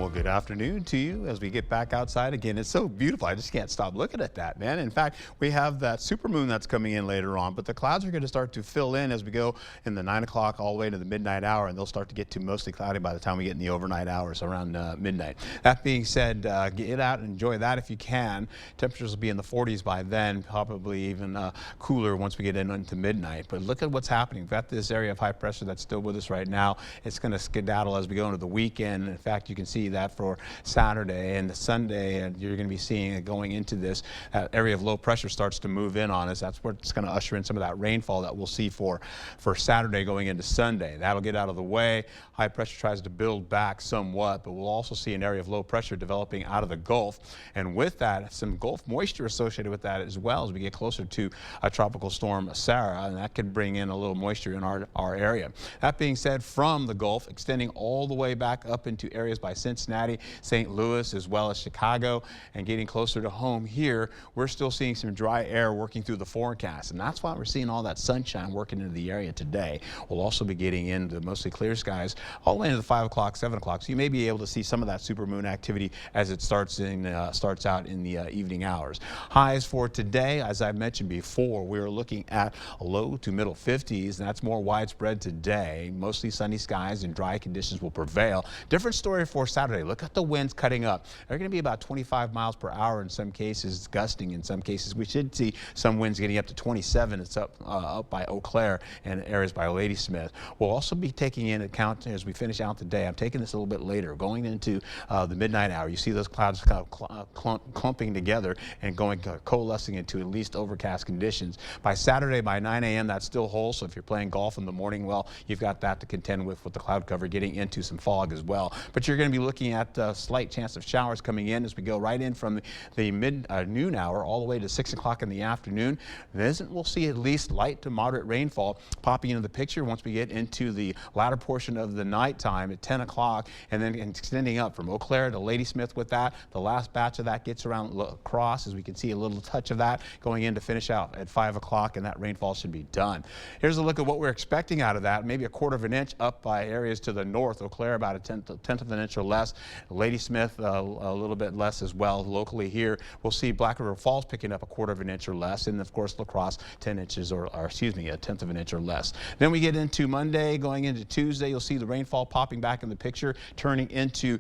Well, good afternoon to you as we get back outside again. It's so beautiful. I just can't stop looking at that, man. In fact, we have that supermoon that's coming in later on, but the clouds are going to start to fill in as we go in the 9 o'clock all the way to the midnight hour, and they'll start to get to mostly cloudy by the time we get in the overnight hours around midnight. That being said, get out and enjoy that if you can. Temperatures will be in the 40s by then, probably even cooler once we get into midnight. But look at what's happening. We've got this area of high pressure that's still with us right now. It's going to skedaddle as we go into the weekend. In fact, you can see that for Saturday and Sunday, and you're going to be seeing it going into this area of low pressure starts to move in on us. That's what's going to usher in some of that rainfall that we'll see for Saturday going into Sunday. That'll get out of the way. High pressure tries to build back somewhat, but we'll also see an area of low pressure developing out of the Gulf, and with that, some Gulf moisture associated with that as well as we get closer to a tropical storm Sarah, and that could bring in a little moisture in our area. That being said, from the Gulf extending all the way back up into areas by Cincinnati, St. Louis, as well as Chicago, and getting closer to home here, we're still seeing some dry air working through the forecast, and that's why we're seeing all that sunshine working into the area today. We'll also be getting into mostly clear skies all the way into the 5 o'clock, 7 o'clock, so you may be able to see some of that supermoon activity as it starts out in the evening hours. Highs for today, as I mentioned before, we're looking at low to middle 50s, and that's more widespread today. Mostly sunny skies and dry conditions will prevail. Different story for Saturday. Look at the winds cutting up. They're going to be about 25 miles per hour in some cases, gusting in some cases. We should see some winds getting up to 27. It's up by Eau Claire and areas by Ladysmith. We'll also be taking into account as we finish out the day. I'm taking this a little bit later, going into the midnight hour. You see those clouds kind of clumping together and coalescing into at least overcast conditions. By Saturday, by 9 a.m., that still holds. So if you're playing golf in the morning, well, you've got that to contend with the cloud cover getting into some fog as well. But you're going to be looking at a slight chance of showers coming in as we go right in from the noon hour all the way to 6 o'clock in the afternoon. We'll see at least light to moderate rainfall popping into the picture once we get into the latter portion of the nighttime at 10 o'clock, and then extending up from Eau Claire to Ladysmith with that. The last batch of that gets around across, as we can see a little touch of that going in to finish out at 5 o'clock, and that rainfall should be done. Here's a look at what we're expecting out of that. Maybe a quarter of an inch up by areas to the north. Eau Claire about a tenth of an inch or less. Ladysmith a little bit less as well. Locally here, we'll see Black River Falls picking up a quarter of an inch or less, and of course La Crosse 10 inches or excuse me, a tenth of an inch or less. Then we get into Monday, going into Tuesday, you'll see the rainfall popping back in the picture, turning into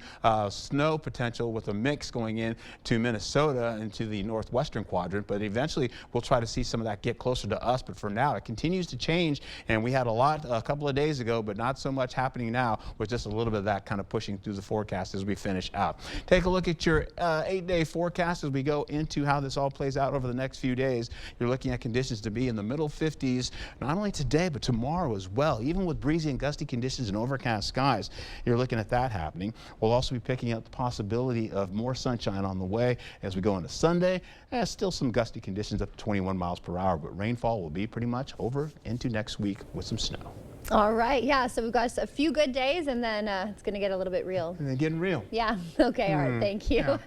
snow potential with a mix going in to Minnesota into the northwestern quadrant, but eventually we'll try to see some of that get closer to us. But for now, it continues to change, and we had a lot a couple of days ago, but not so much happening now, with just a little bit of that kind of pushing through the forecast as we finish out. Take a look at your 8-day forecast as we go into how this all plays out over the next few days. You're looking at conditions to be in the middle 50s, not only today, but tomorrow as well. Even with breezy and gusty conditions and overcast skies, you're looking at that happening. We'll also be picking up the possibility of more sunshine on the way as we go into Sunday. Still some gusty conditions up to 21 miles per hour, but rainfall will be pretty much over into next week with some snow. All right, yeah, so we've got a few good days, and then it's going to get a little bit real. And then getting real. Yeah, okay, all right, thank you. Yeah.